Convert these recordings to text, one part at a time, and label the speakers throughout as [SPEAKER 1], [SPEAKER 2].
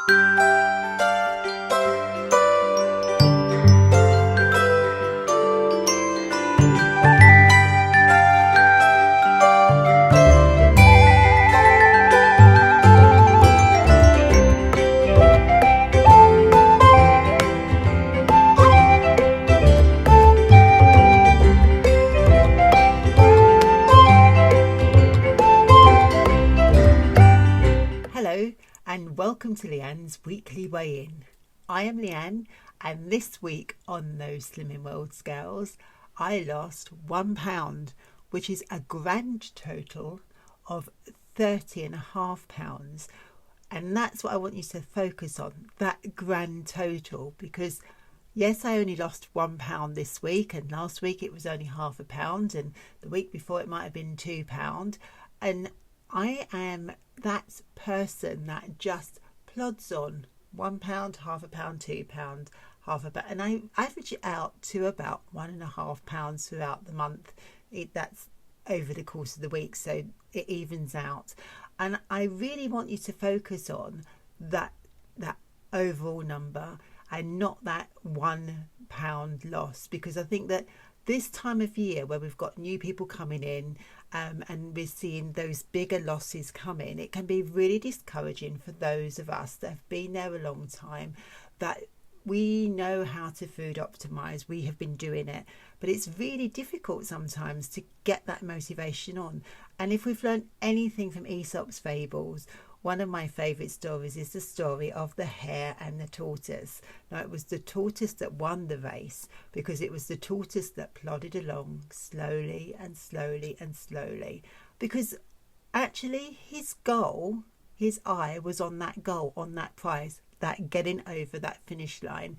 [SPEAKER 1] Hello and welcome to Leanne's Weekly Weigh-In. I am Leanne, and this week on those Slimming World scales I lost £1, which is a grand total of 30.5 pounds, and that's what I want you to focus on, that grand total, because yes, I only lost £1 this week, and last week it was only half a pound, and the week before it might have been £2, and I am that person that just plods on. £1, half a pound, £2, half a pound, and I average it out to about £1.5 throughout the month. That's over the course of the week, so it evens out. And I really want you to focus on that overall number and not that £1 loss, because I think that this time of year where we've got new people coming in and we're seeing those bigger losses come in, it can be really discouraging for those of us that have been there a long time, that we know how to food optimize, we have been doing it, but it's really difficult sometimes to get that motivation on. And if we've learned anything from Aesop's fables, one of my favourite stories is the story of the hare and the tortoise. Now, it was the tortoise that won the race because it was the tortoise that plodded along slowly and slowly and slowly, because actually his goal, his eye was on that goal, on that prize, that getting over that finish line.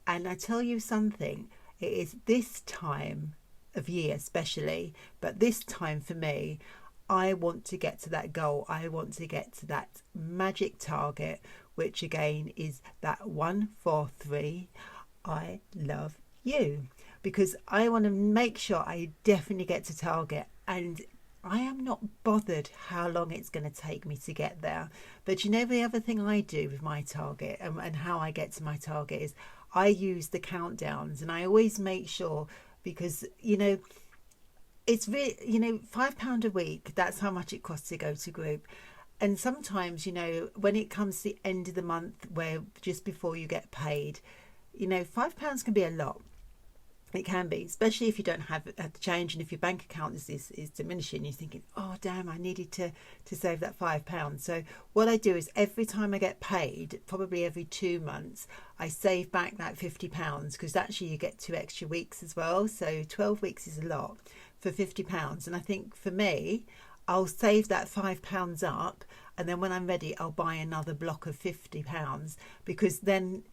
[SPEAKER 1] And I tell you something, it is this time of year especially, but this time for me, I want to get to that goal. I want to get to that magic target, which again is that 143. I love you, because I want to make sure I definitely get to target, and I am not bothered how long it's going to take me to get there. But you know, the other thing I do with my target and how I get to my target is I use the countdowns, and I always make sure, because you know, it's really, you know, £5 a week, that's how much it costs to go to group. And sometimes, you know, when it comes to the end of the month, where just before you get paid, you know, £5 can be a lot. It can be, especially if you don't have the change, and if your bank account is diminishing, you're thinking, oh damn, I needed to save that £5. So what I do is every time I get paid, probably every 2 months, I save back that £50, because actually you get 2 extra weeks as well, so 12 weeks is a lot for £50. And I think for me, I'll save that £5 up, and then when I'm ready, I'll buy another block of £50, because then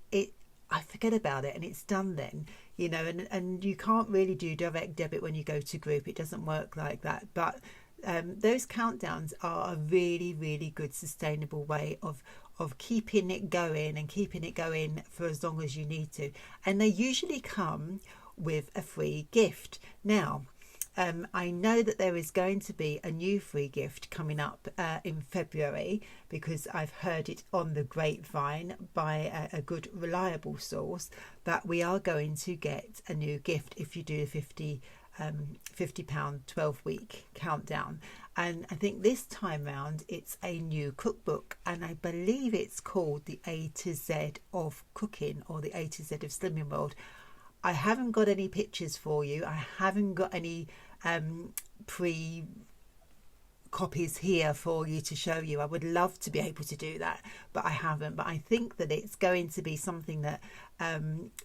[SPEAKER 1] I forget about it and it's done then, you know. And you can't really do direct debit when you go to group, it doesn't work like that. But those countdowns are a really, really good sustainable way of keeping it going, and keeping it going for as long as you need to. And they usually come with a free gift. Now, I know that there is going to be a new free gift coming up in February, because I've heard it on the grapevine by a good reliable source that we are going to get a new gift if you do a £50 12-week countdown. And I think this time round it's a new cookbook, and I believe it's called the A to Z of Cooking, or the A to Z of Slimming World. I haven't got any pictures for you. I haven't got any pre copies here for you to show you. I would love to be able to do that, but I haven't. But I think that it's going to be something that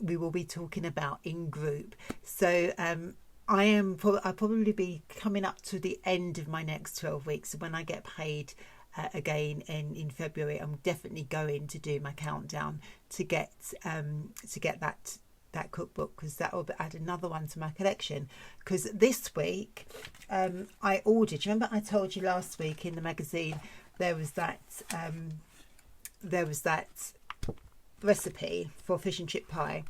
[SPEAKER 1] we will be talking about in group. So I'll probably be coming up to the end of my next 12 weeks. When I get paid again in February, I'm definitely going to do my countdown to get that cookbook, because that will add another one to my collection. Because this week I ordered, remember I told you last week in the magazine there was that recipe for fish and chip pie,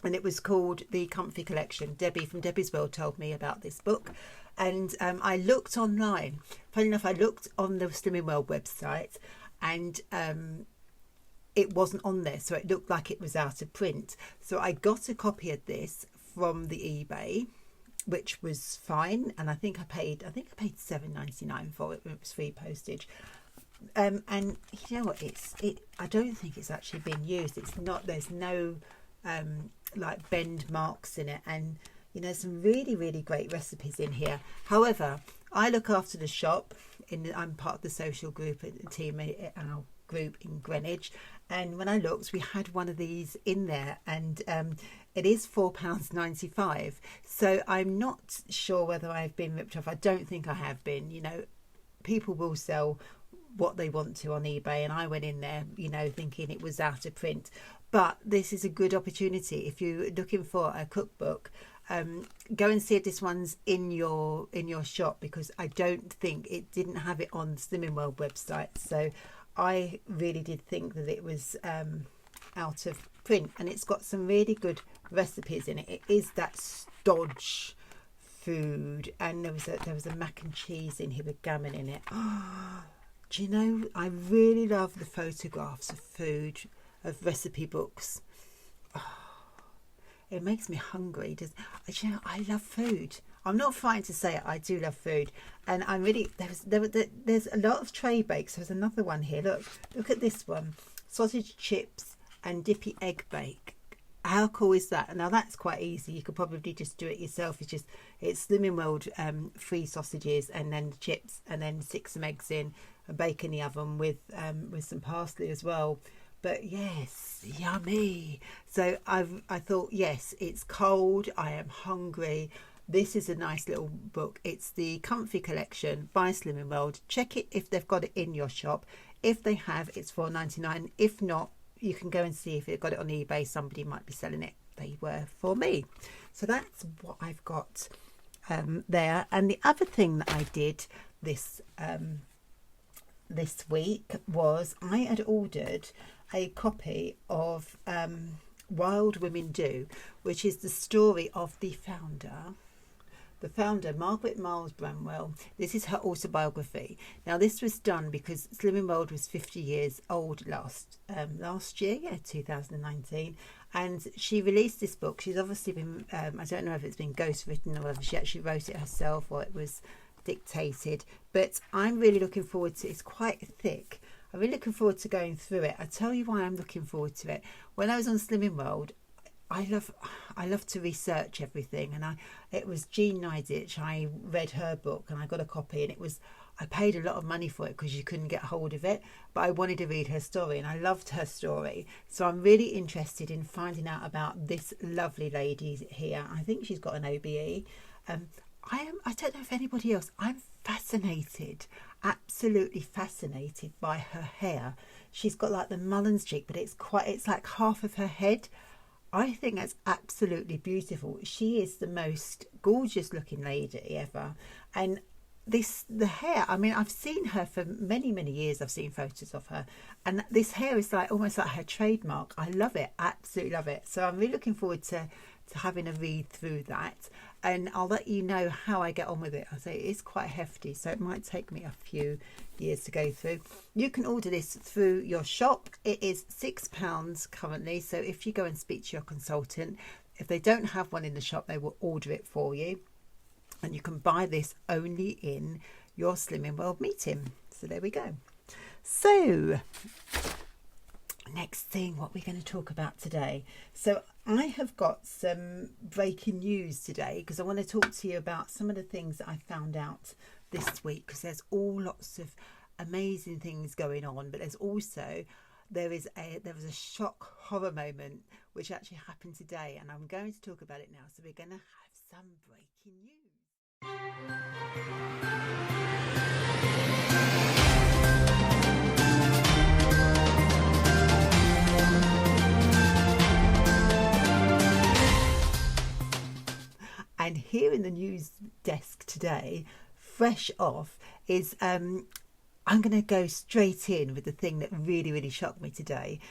[SPEAKER 1] and it was called the Comfy Collection. Debbie from Debbie's World told me about this book, and I looked online. Funny enough, I looked on the Slimming World website, and it wasn't on there, so it looked like it was out of print. So I got a copy of this from the eBay, which was fine, and I think I paid $7.99 for it when it was free postage. And you know what, I don't think it's actually been used. It's not, there's no like bend marks in it, and you know, some really, really great recipes in here. However, I look after the shop. I'm part of the social group team, our group in Greenwich, and when I looked, we had one of these in there, and it is £4.95. So I'm not sure whether I've been ripped off. I don't think I have been. You know, people will sell what they want to on eBay, and I went in there, you know, thinking it was out of print. But this is a good opportunity if you're looking for a cookbook. Go and see if this one's in your shop, because I don't think it didn't have it on Slimming World website. So I really did think that it was out of print, and it's got some really good recipes in it. It is that stodge food, and there was a mac and cheese in here with gammon in it. Do you know, I really love the photographs of food, of recipe books. It makes me hungry. You know, I love food. I'm not frightened to say it. I do love food, and I'm really there's a lot of tray bakes. There's another one here. Look at this one: sausage chips and dippy egg bake. How cool is that? Now that's quite easy. You could probably just do it yourself. It's Slimming World free sausages, and then the chips, and then stick some eggs in and bake in the oven with some parsley as well. But yes, yummy. So I thought, yes, it's cold, I am hungry. This is a nice little book. It's the Comfy Collection by Slimming World. Check it if they've got it in your shop. If they have, it's £4.99. If not, you can go and see if they've got it on eBay. Somebody might be selling it. They were for me. So that's what I've got there. And the other thing that I did this week was I had ordered a copy of Wild Women Do, which is the story of the founder, Margaret Miles Bramwell. This is her autobiography. Now, this was done because Slimming World was 50 years old last year, 2019, and she released this book. She's obviously been, I don't know if it's been ghostwritten or whether she actually wrote it herself or it was dictated, but I'm really looking forward to it. It's quite thick. I'm really looking forward to going through it. I tell you why I'm looking forward to it. When I was on Slimming World, I love to research everything, and it was Jean Niditch. I read her book and I got a copy, and I paid a lot of money for it because you couldn't get hold of it, but I wanted to read her story, and I loved her story. So I'm really interested in finding out about this lovely lady here. I think she's got an OBE. I don't know if anybody else. I'm fascinated, absolutely fascinated by her hair. She's got like the Mullins cheek, but it's like half of her head. I think that's absolutely beautiful. She is the most gorgeous looking lady ever. And the hair, I mean, I've seen her for many, many years. I've seen photos of her, and this hair is like almost like her trademark. I love it, absolutely love it. So I'm really looking forward to having a read through that, and I'll let you know how I get on with it. I say it is quite hefty, so it might take me a few years to go through. You can order this through your shop. It is £6 currently, so if you go and speak to your consultant, if they don't have one in the shop, they will order it for you, and you can buy this only in your Slimming World meeting. So there we go. So next thing, what we're going to talk about today. So I have got some breaking news today, because I want to talk to you about some of the things that I found out this week, because there's all lots of amazing things going on, but there was a shock horror moment which actually happened today, and I'm going to talk about it now. So we're going to have some breaking news. And here in the news desk today, fresh off, is I'm going to go straight in with the thing that really, really shocked me today.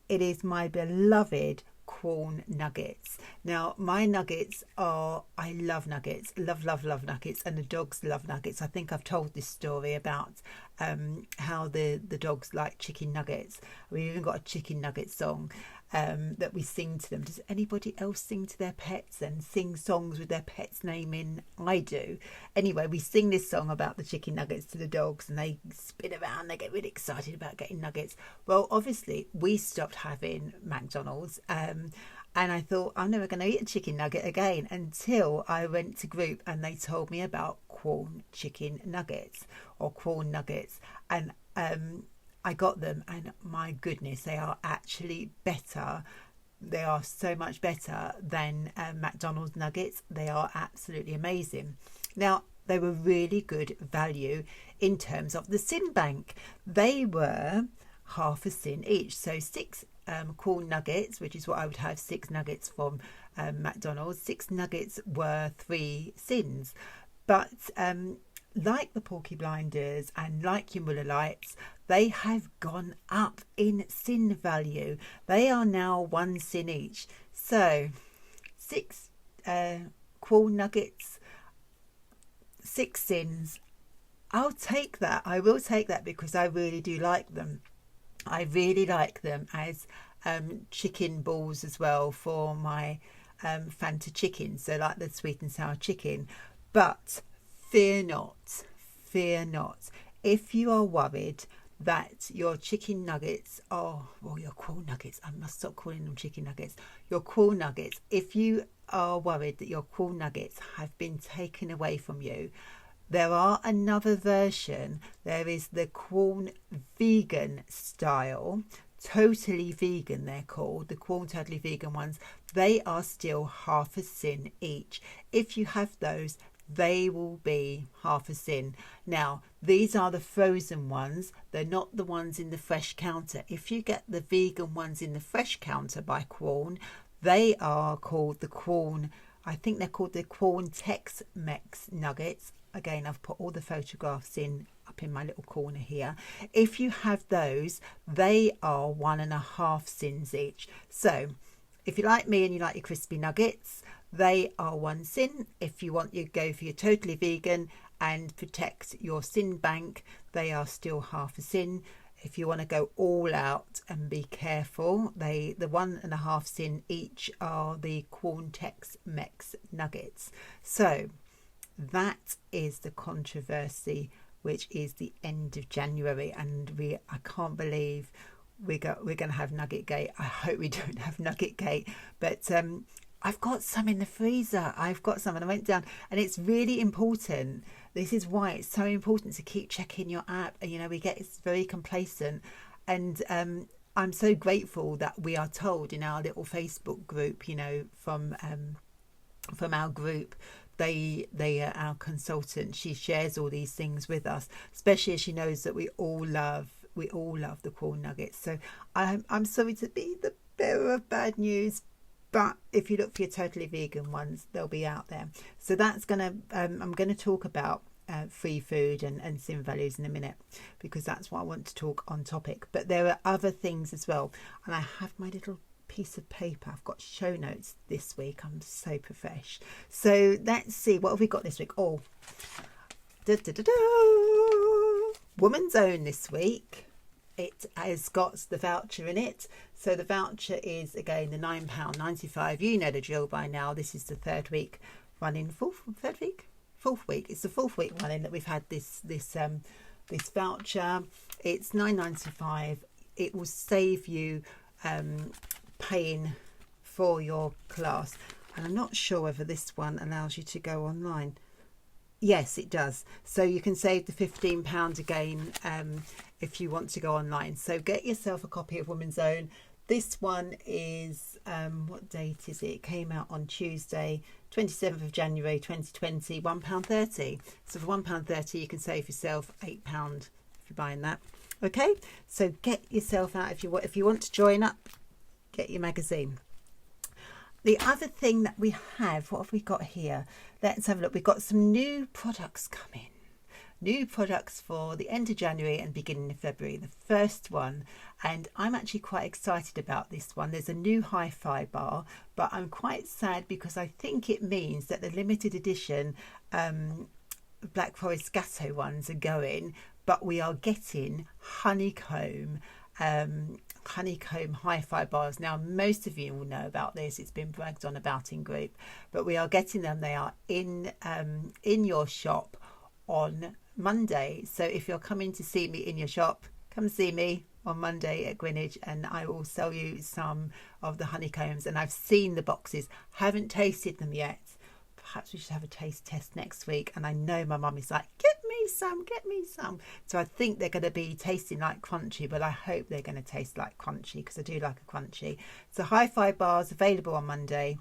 [SPEAKER 1] It is my beloved Quorn nuggets. Now my nuggets are, I love nuggets, love nuggets, and the dogs love nuggets. I think I've told this story about how the dogs like chicken nuggets. We've even got a chicken nugget song that we sing to them. Does anybody else sing to their pets and sing songs with their pets' name in? I do. Anyway, we sing this song about the chicken nuggets to the dogs, and they spin around, they get really excited about getting nuggets. Well, obviously we stopped having McDonald's, and I thought, I'm never going to eat a chicken nugget again, until I went to group and they told me about Quorn chicken nuggets, or Quorn nuggets, and I got them, and my goodness, they are actually better. They are so much better than McDonald's nuggets. They are absolutely amazing. Now, they were really good value in terms of the sin bank. They were half a sin each. So 6 Quorn nuggets, which is what I would have, 6 nuggets from McDonald's. 6 nuggets were 3 sins. But like the Porky Blinders and like your Muller Lights, they have gone up in sin value. They are now 1 sin each. So 6 Quorn nuggets, 6 sins. I'll take that. I will take that, because I really do like them. I really like them as chicken balls as well for my Fanta chicken. So like the sweet and sour chicken. But fear not, fear not. If you are worried that your chicken nuggets are, well, your Quorn nuggets, I must stop calling them chicken nuggets, your Quorn nuggets, if you are worried that your Quorn nuggets have been taken away from you, there are another version. There is the Quorn vegan style, totally vegan they're called, the Quorn totally vegan ones. They are still half a sin each. If you have those, they will be half a sin. Now, these are the frozen ones. They're not the ones in the fresh counter. If you get the vegan ones in the fresh counter by Quorn, they are called the Quorn, I think they're called the Quorn Tex-Mex nuggets. Again, I've put all the photographs in up in my little corner here. If you have those, they are 1.5 sins each. So if you're like me and you like your crispy nuggets, they are 1 sin. If you want, you go for your totally vegan and protect your sin bank, they are still half a sin. If you want to go all out and be careful, the 1.5 sin each are the Quorn Tex-Mex nuggets. So that is the controversy, which is the end of January, and I can't believe we're going to have Nugget Gate. I hope we don't have Nugget Gate, but I've got some in the freezer. I've got some, and I went down, and it's really important. This is why it's so important to keep checking your app. And we get very complacent, and I'm so grateful that we are told in our little Facebook group, from our group. They are our consultant. She shares all these things with us, especially as she knows that we all love the Quorn nuggets. So I'm sorry to be the bearer of bad news, but if you look for your totally vegan ones, they'll be out there. So that's I'm gonna talk about free food and sin values in a minute, because that's what I want to talk on topic. But there are other things as well, and I have my little piece of paper. I've got show notes this week. I'm so profesh. So let's see, what have we got this week? Woman's Own this week. It has got the voucher in it. So the voucher is, again, the £9.95. You know the drill by now. This is the third week running. Fourth week. It's the 4th week running that we've had this voucher. It's £9.95. It will save you paying for your class, and I'm not sure whether this one allows you to go online. Yes, it does. So you can save the £15 again if you want to go online. So get yourself a copy of Woman's Own. This one is what date is it? It came out on Tuesday, 27th of January 2020. £1.30. So for £1.30 you can save yourself £8 if you're buying that. Okay, so get yourself out if you want to join up. Get your magazine. The other thing that we have, what have we got here? Let's have a look. We've got some new products coming. new products for the end of January and beginning of February. The first one, and I'm actually quite excited about this one. There's a new hi-fi bar, but I'm quite sad because I think it means that the limited edition Black Forest Gatto ones are going, but we are getting honeycomb hi-fi bars. Now, most of you will know about this. It's been bragged on about in group, but we are getting them. They are in your shop on Monday. So if you're coming to see me in your shop, come see me on Monday at Greenwich, and I will sell you some of the honeycombs. And I've seen the boxes, haven't tasted them yet. Perhaps we should have a taste test next week. And I know my mum is like, get me some. So I think they're going to be tasting like crunchy, but I hope they're going to taste like crunchy because I do like a crunchy. So hi-fi bars available on Monday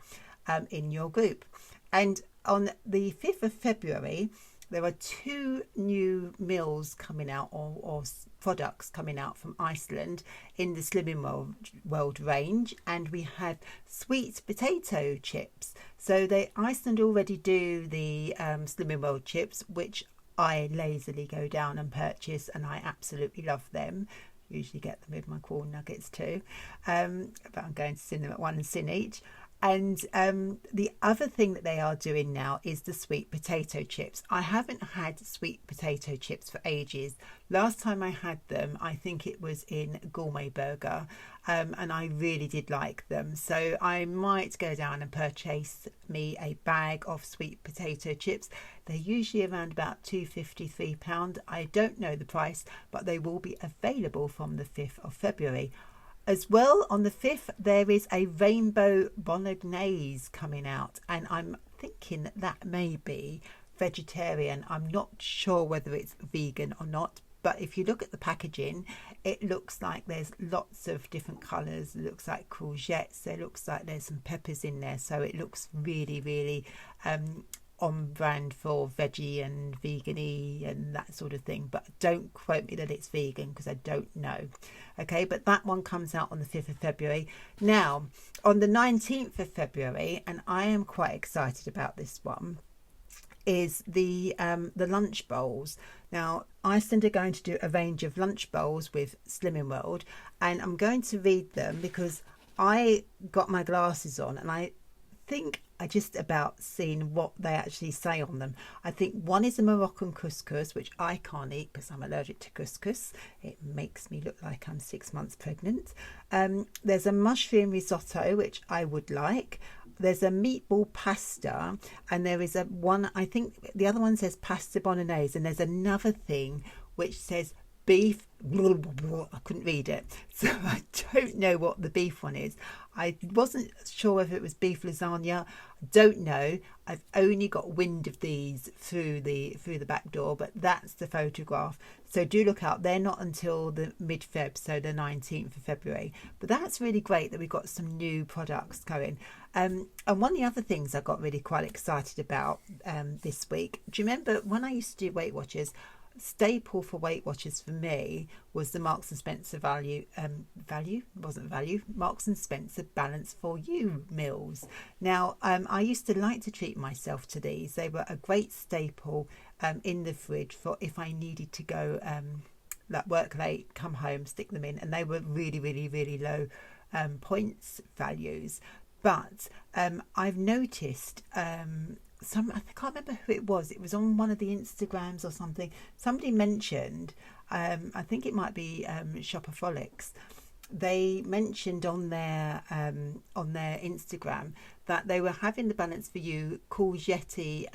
[SPEAKER 1] in your group. And on the 5th of February, there are 2 new meals coming out or products coming out from Iceland in the Slimming World range, and we have sweet potato chips. So Iceland already do the Slimming World chips, which I lazily go down and purchase, and I absolutely love them. Usually get them with my corn nuggets too, but I'm going to sin them at 1 sin each. And the other thing that they are doing now is the sweet potato chips. I haven't had sweet potato chips for ages. Last time I had them, I think it was in Gourmet Burger, and I really did like them. So I might go down and purchase me a bag of sweet potato chips. They're usually around about £2.50, £3. I don't know the price, but they will be available from the 5th of February. As well, on the 5th, there is a rainbow bolognese coming out, and I'm thinking that may be vegetarian. I'm not sure whether it's vegan or not, but if you look at the packaging, it looks like there's lots of different colours. It looks like courgettes. It looks like there's some peppers in there, so it looks really, really on brand for veggie and vegan-y and that sort of thing, but don't quote me that it's vegan because I don't know. Okay, but that one comes out on the 5th of February. Now, on the 19th of February, and I am quite excited about this one, is the lunch bowls. Now, Iceland are going to do a range of lunch bowls with Slimming World, and I'm going to read them because I got my glasses on and I think I just about seen what they actually say on them. I think one is a Moroccan couscous, which I can't eat because I'm allergic to couscous. It makes me look like I'm 6 months pregnant. There's a mushroom risotto, which I would like. There's a meatball pasta, and there is I think the other one says pasta bolognese, and there's another thing which says beef. I couldn't read it, so I don't know what the beef one is. I wasn't sure whether it was beef lasagna. I don't know. I've only got wind of these through the back door, but that's the photograph. So do look out. They're not until the mid-Feb, so the 19th of February. But that's really great that we've got some new products going. And one of the other things I got really quite excited about this week. Do you remember when I used to do Weight Watchers? Staple for Weight Watchers for me was the Marks and Spencer Marks and Spencer Balance for You meals. Now, I used to like to treat myself to these. They were a great staple in the fridge for if I needed to go like work late, come home, stick them in, and they were really, really, really low points values. But I've noticed I can't remember who it was. It was on one of the Instagrams or something. Somebody mentioned, I think it might be Shopaholics. They mentioned on their Instagram that they were having the Balance for You courgette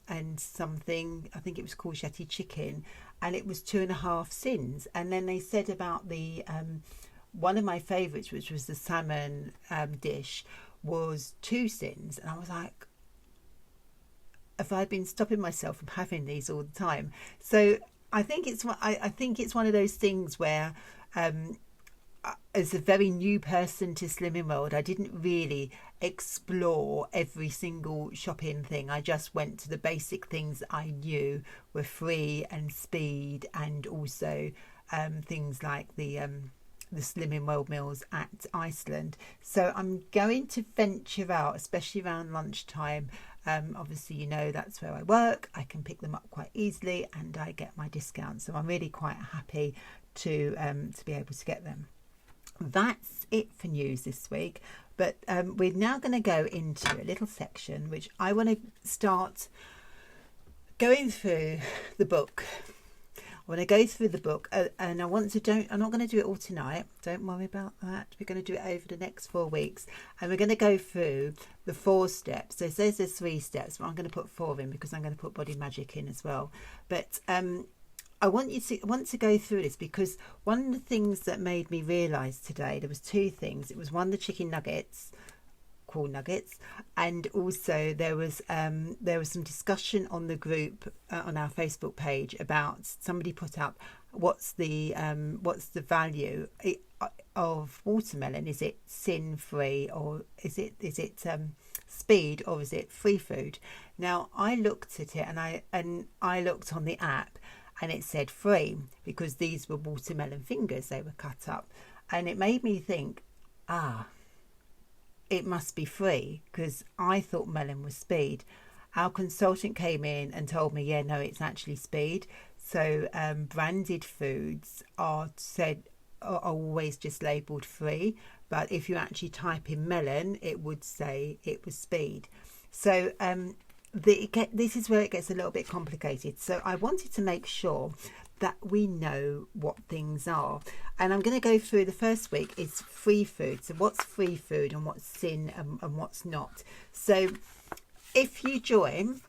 [SPEAKER 1] and something. I think it was courgette chicken, and it was 2.5 sins. And then they said about the one of my favourites, which was the salmon dish, was 2 sins, and I was like, have I been stopping myself from having these all the time? So I think it's one of those things where as a very new person to Slimming World, I didn't really explore every single shopping thing. I just went to the basic things that I knew were free and speed, and also things like the Slimming World meals at Iceland. So I'm going to venture out, especially around lunchtime, Obviously, you know, that's where I work. I can pick them up quite easily and I get my discount. So I'm really quite happy to be able to get them. That's it for news this week. But we're now going to go into a little section which I want to start going through the book. I want to go through the book and I'm not going to do it all tonight. Don't worry about that. We're going to do it over the next 4 weeks and we're going to go through the 4 steps. So it says there's 3 steps, but I'm going to put 4 in because I'm going to put body magic in as well. But I want to go through this because one of the things that made me realise today, there was 2 things. It was one, the chicken nuggets, cool nuggets, and also there was some discussion on the group on our Facebook page about somebody put up what's the value of watermelon. Is it sin free or is it speed or is it free food? Now I looked at it and I looked on the app and it said free because these were watermelon fingers, they were cut up, and it made me think, it must be free because I thought melon was speed. Our consultant came in and told me, yeah, no, it's actually speed. So branded foods are always just labelled free, but if you actually type in melon, it would say it was speed. So this is where it gets a little bit complicated. So I wanted to make sure that we know what things are, and I'm going to go through the first week is free food. So what's free food and what's sin and what's not. So if you join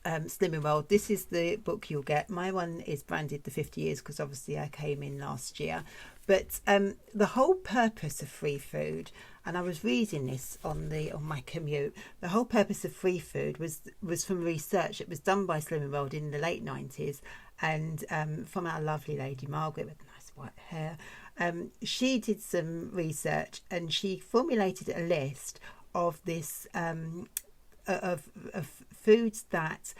[SPEAKER 1] Slimming World, this is the book you'll get. My one is branded the 50 years because obviously I came in last year, but the whole purpose of free food, and I was reading this on my commute, the whole purpose of free food was from research. It was done by Slimming World in the late 90s, and from our lovely lady Margaret with nice white hair. She did some research and she formulated a list of this of foods that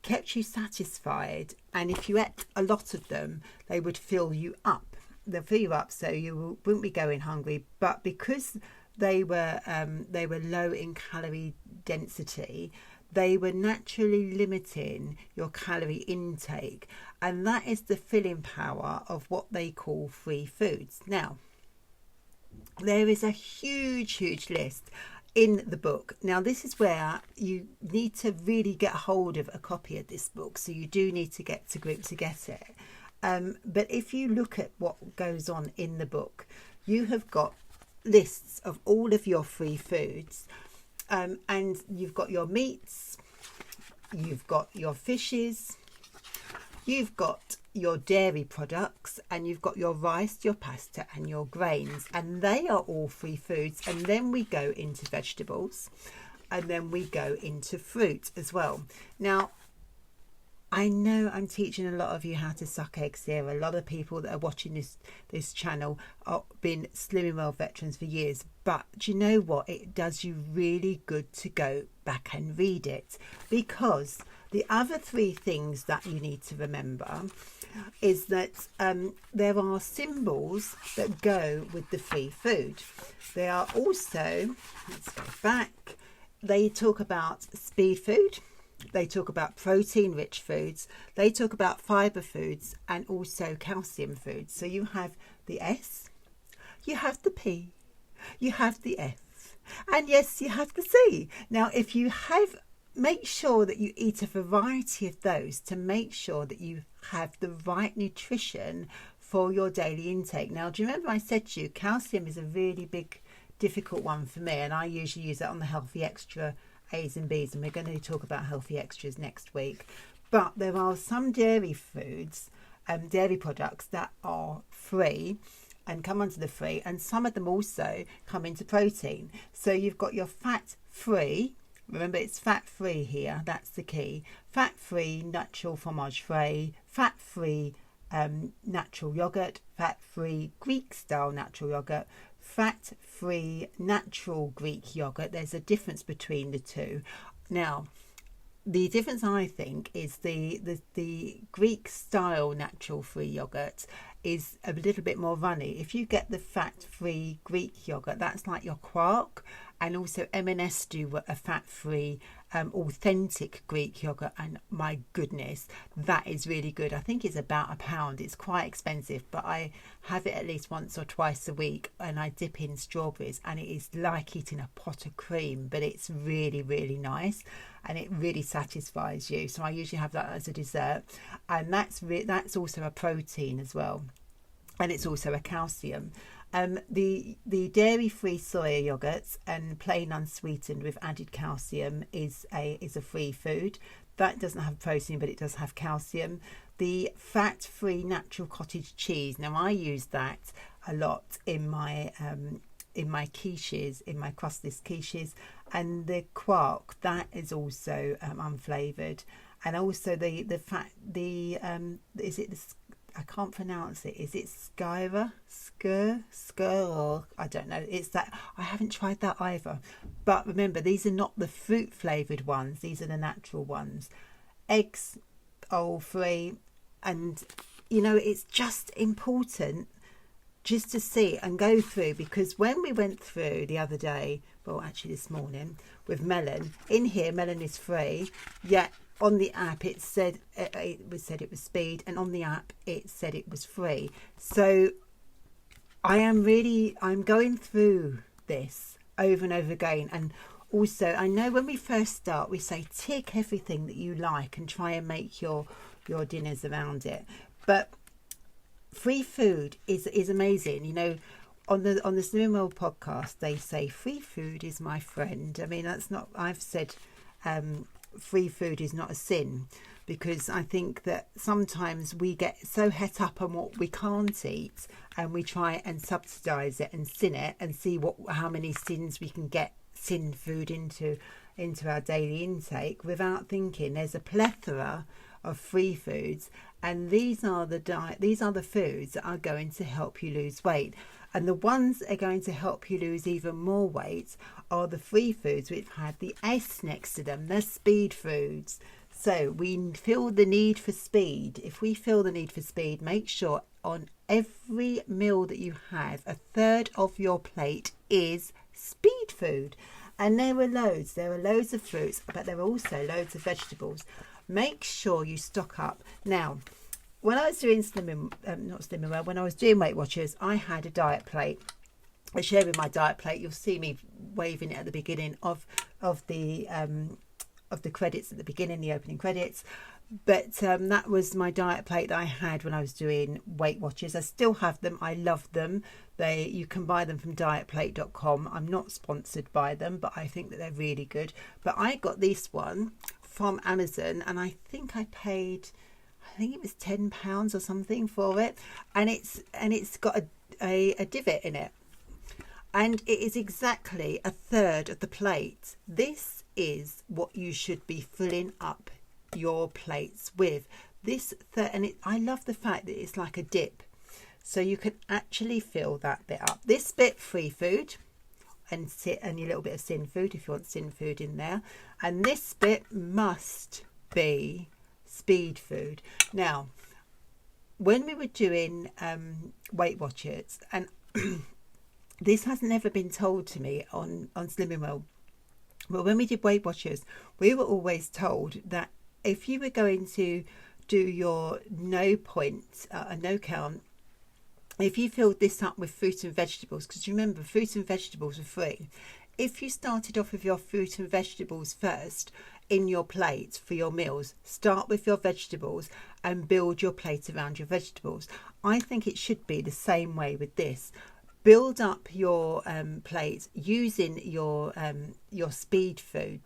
[SPEAKER 1] kept you satisfied, and if you ate a lot of them they would fill you up. They'll fill you up so you wouldn't be going hungry, but because they were low in calorie density, they were naturally limiting your calorie intake, and that is the filling power of what they call free foods. Now, there is a huge list in the book. Now, this is where you need to really get hold of a copy of this book, so you do need to get to group to get it. But if you look at what goes on in the book, you have got lists of all of your free foods. And you've got your meats, you've got your fishes, you've got your dairy products, and you've got your rice, your pasta and your grains, and they are all free foods. And then we go into vegetables, and then we go into fruit as well. Now, I know I'm teaching a lot of you how to suck eggs here. A lot of people that are watching this channel have been Slimming World veterans for years. But do you know what? It does you really good to go back and read it, because the other 3 things that you need to remember is that there are symbols that go with the free food. They are also, let's go back, they talk about speed food. They talk about protein-rich foods. They talk about fibre foods and also calcium foods. So you have the S, you have the P, you have the F, and yes, you have the C. Now, if you have, make sure that you eat a variety of those to make sure that you have the right nutrition for your daily intake. Now, do you remember I said to you, calcium is a really big, difficult one for me, and I usually use that on the Healthy Extra A's and B's, and we're going to talk about healthy extras next week. But there are some dairy foods, dairy products that are free and come under the free, and some of them also come into protein. So you've got your fat free, remember it's fat free here, that's the key, fat free natural fromage frais, fat free natural yogurt, fat free Greek style natural yogurt, fat-free natural Greek yogurt. There's a difference between the two. Now, the difference I think is the Greek style natural free yogurt is a little bit more runny. If you get the fat-free Greek yogurt, that's like your quark, and also M&S do a fat-free authentic Greek yogurt, and my goodness, that is really good. I think it's about £1. It's quite expensive, but I have it at least once or twice a week, and I dip in strawberries, and it is like eating a pot of cream, but it's really, really nice, and it really satisfies you. So I usually have that as a dessert, and that's also a protein as well, and it's also a calcium. The dairy-free soya yogurts and plain unsweetened with added calcium is a free food. That doesn't have protein, but it does have calcium. The fat-free natural cottage cheese. Now I use that a lot in my quiches, in my crustless quiches, and the quark, that is also unflavoured, and also the is it the, I can't pronounce it. Is it skyra? Or I don't know. It's that. I haven't tried that either. But remember, these are not the fruit flavoured ones. These are the natural ones. Eggs are free, and it's just important just to see and go through, because when we went through the other day, well, actually this morning with melon, in here melon is free, yet on the app it said it was speed, and on the app it said it was free. So I'm going through this over and over again. And also, I know when we first start, we say tick everything that you like and try and make your dinners around it. But free food is amazing. On the Slimming World podcast, they say free food is my friend. I mean, that's not. I've said free food is not a sin, because I think that sometimes we get so het up on what we can't eat, and we try and subsidise it and sin it and see how many sins we can get sin food into our daily intake, without thinking there's a plethora of free foods, and these are the foods that are going to help you lose weight. And the ones that are going to help you lose even more weight are the free foods which have the S next to them, the speed foods. So we feel the need for speed. If we feel the need for speed, make sure on every meal that you have, 1/3 of your plate is speed food. And there are loads of fruits, but there are also loads of vegetables. Make sure you stock up. Now, when I was doing when I was doing Weight Watchers, I had a diet plate. I share with my diet plate. You'll see me waving it at the beginning of the credits at the beginning, the opening credits. But that was my diet plate that I had when I was doing Weight Watchers. I still have them. I love them. You can buy them from dietplate.com. I'm not sponsored by them, but I think that they're really good. But I got this one from Amazon, and I think I paid, it was £10 or something for it, and it's got a divot in it, and it is exactly 1/3 of the plate. This is what you should be filling up your plates with. I love the fact that it's like a dip, so you can actually fill that bit up. This bit free food, and your little bit of sin food if you want sin food in there, and this bit must be speed food. Now, when we were doing Weight Watchers, and this has never been told to me on Slimming World, but when we did Weight Watchers, we were always told that if you were going to do your no count, if you filled this up with fruit and vegetables, because remember, fruit and vegetables are free. If you started off with your fruit and vegetables first in your plate for your meals, start with your vegetables and build your plate around your vegetables. I think it should be the same way with this. Build up your plate using your speed food,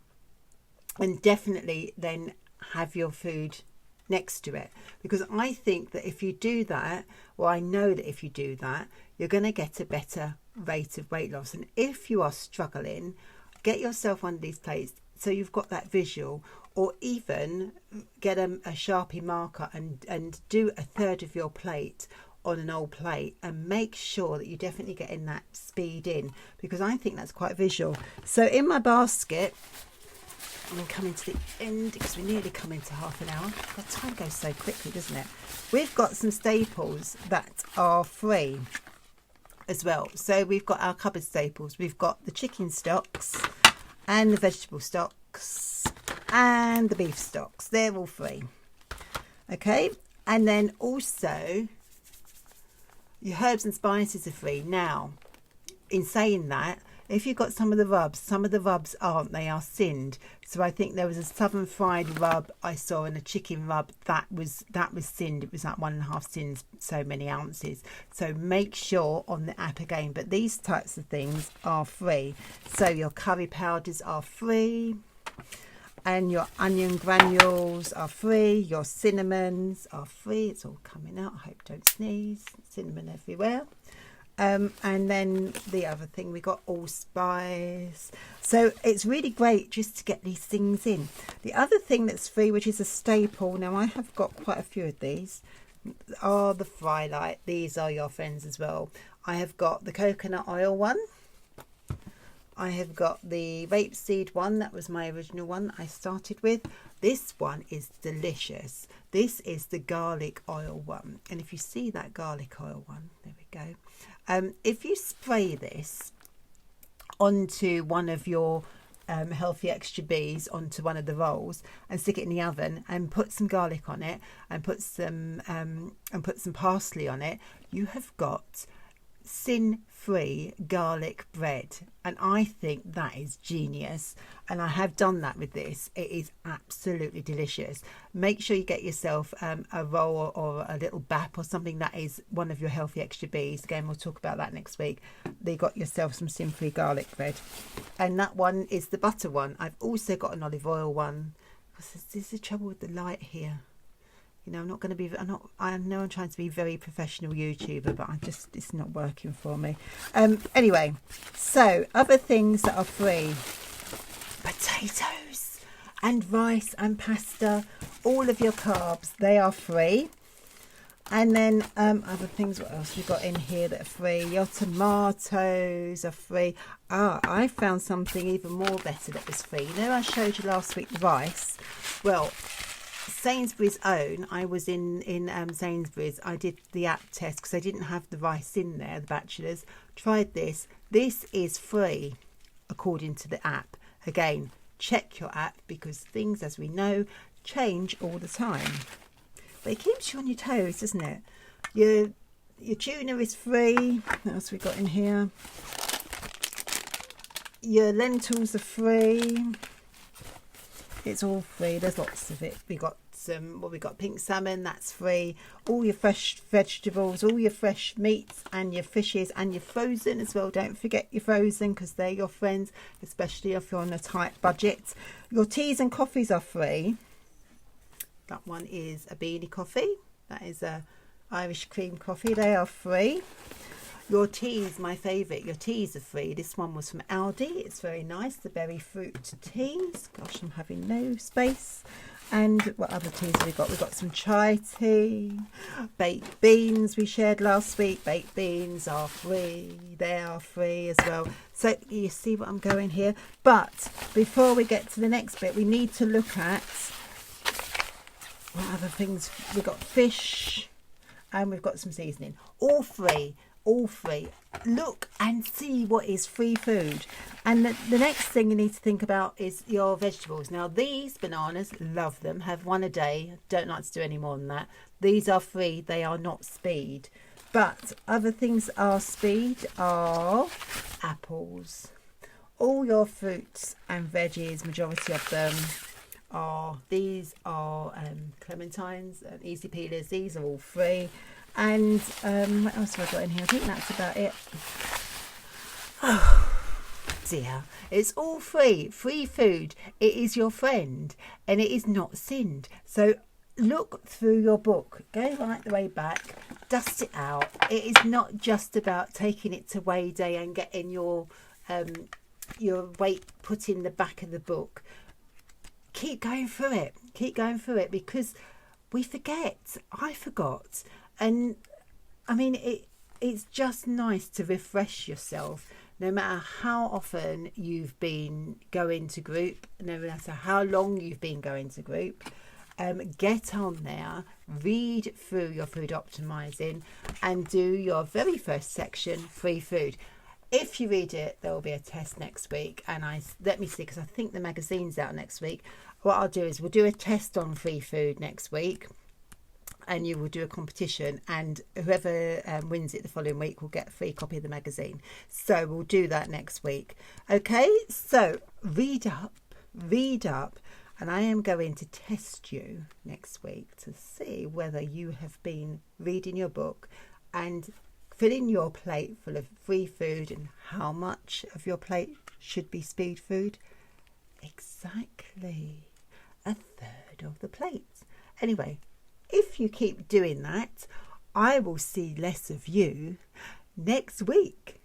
[SPEAKER 1] and definitely then have your food next to it, because I think that if you do that, well, I know that if you do that, you're going to get a better rate of weight loss. And if you are struggling, get yourself one of these plates so you've got that visual, or even get a Sharpie marker and do 1/3 of your plate on an old plate, and make sure that you're definitely getting that speed in, because I think that's quite visual. So in my basket, I'm coming to the end because we're nearly coming to half an hour. God, time goes so quickly, doesn't it? We've got some staples that are free. as well. So we've got our cupboard staples. We've got the chicken stocks and the vegetable stocks and the beef stocks. They're all free. Okay, and then also your herbs and spices are free. Now, in saying that, if you've got some of the rubs aren't, they are sinned. So I think there was a southern fried rub I saw and a chicken rub that was sinned. It was like 1.5 sins, so many ounces. So make sure on the app again. But these types of things are free. So your curry powders are free, and your onion granules are free. Your cinnamons are free. It's all coming out. I hope don't sneeze. Cinnamon everywhere. And then the other thing, we got allspice. So it's really great just to get these things in. The other thing that's free, which is a staple, now I have got quite a few of these, are the Fry Light. These are your friends as well. I have got the coconut oil one. I have got the rapeseed one. That was my original one I started with. This one is delicious. This is the garlic oil one. And if you see that garlic oil one, there we go. If you spray this onto one of your healthy extra Bs, onto one of the rolls, and stick it in the oven and put some garlic on it and put some parsley on it, you have got sin-free garlic bread, and I think that is genius. And I have done that with this. It is absolutely delicious. Make sure you get yourself a roll or a little bap or something that is one of your healthy extra Bs. Again, we'll talk about that next week. They got yourself some sin-free garlic bread, and that one is the butter one. I've also got an olive oil one. This is the trouble with the light here. You know, I know I'm trying to be very professional YouTuber, but it's not working for me. Anyway, so other things that are free: potatoes and rice and pasta, all of your carbs, they are free. And then other things, what else we got in here that are free? Your tomatoes are free. I found something even more better that was free. You know, I showed you last week the rice. Well, Sainsbury's own, I was in Sainsbury's. I did the app test because I didn't have the rice in there, the Bachelors. Tried this. This is free according to the app. Again, check your app because things, as we know, change all the time. But it keeps you on your toes, doesn't it? Your tuna is free. What else we got in here? Your lentils are free. It's all free. There's lots of it. We got pink salmon, that's free. All your fresh vegetables, all your fresh meats and your fishes and your frozen as well. Don't forget your frozen because they're your friends, especially if you're on a tight budget. Your teas and coffees are free. That one is a beanie coffee. That is a Irish cream coffee. They are free. Your teas, my favourite, your teas are free. This one was from Aldi. It's very nice, the berry fruit teas. Gosh, I'm having no space. And what other teas have we got? We've got some chai tea, baked beans we shared last week. Baked beans are free. They are free as well. So you see what I'm going here. But before we get to the next bit, we need to look at what other things. We've got fish and we've got some seasoning. All free. All free. Look and see what is free food. And the next thing you need to think about is your vegetables. Now these bananas, love them, have one a day. Don't like to do any more than that. These are free. They are not speed. But other things are speed are apples. All your fruits and veggies, majority of them are, these are clementines and easy peelers. These are all free. And what else have I got in here? I think that's about it. Oh dear. It's all free. Free food. It is your friend and it is not sinned. So look through your book. Go right the way back. Dust it out. It is not just about taking it to weigh day and getting your weight put in the back of the book. Keep going through it. Keep going through it because we forget. I forgot. And I mean, it's just nice to refresh yourself, no matter how often you've been going to group, no matter how long you've been going to group. get on there, read through your food optimizing and do your very first section, free food. If you read it, there will be a test next week, and let me see, because I think the magazine's out next week. What I'll do is we'll do a test on free food next week, and you will do a competition, and whoever wins it the following week will get a free copy of the magazine. So we'll do that next week. Okay, so read up, and I am going to test you next week to see whether you have been reading your book and filling your plate full of free food, and how much of your plate should be speed food. Exactly a third of the plate. Anyway, if you keep doing that, I will see less of you next week.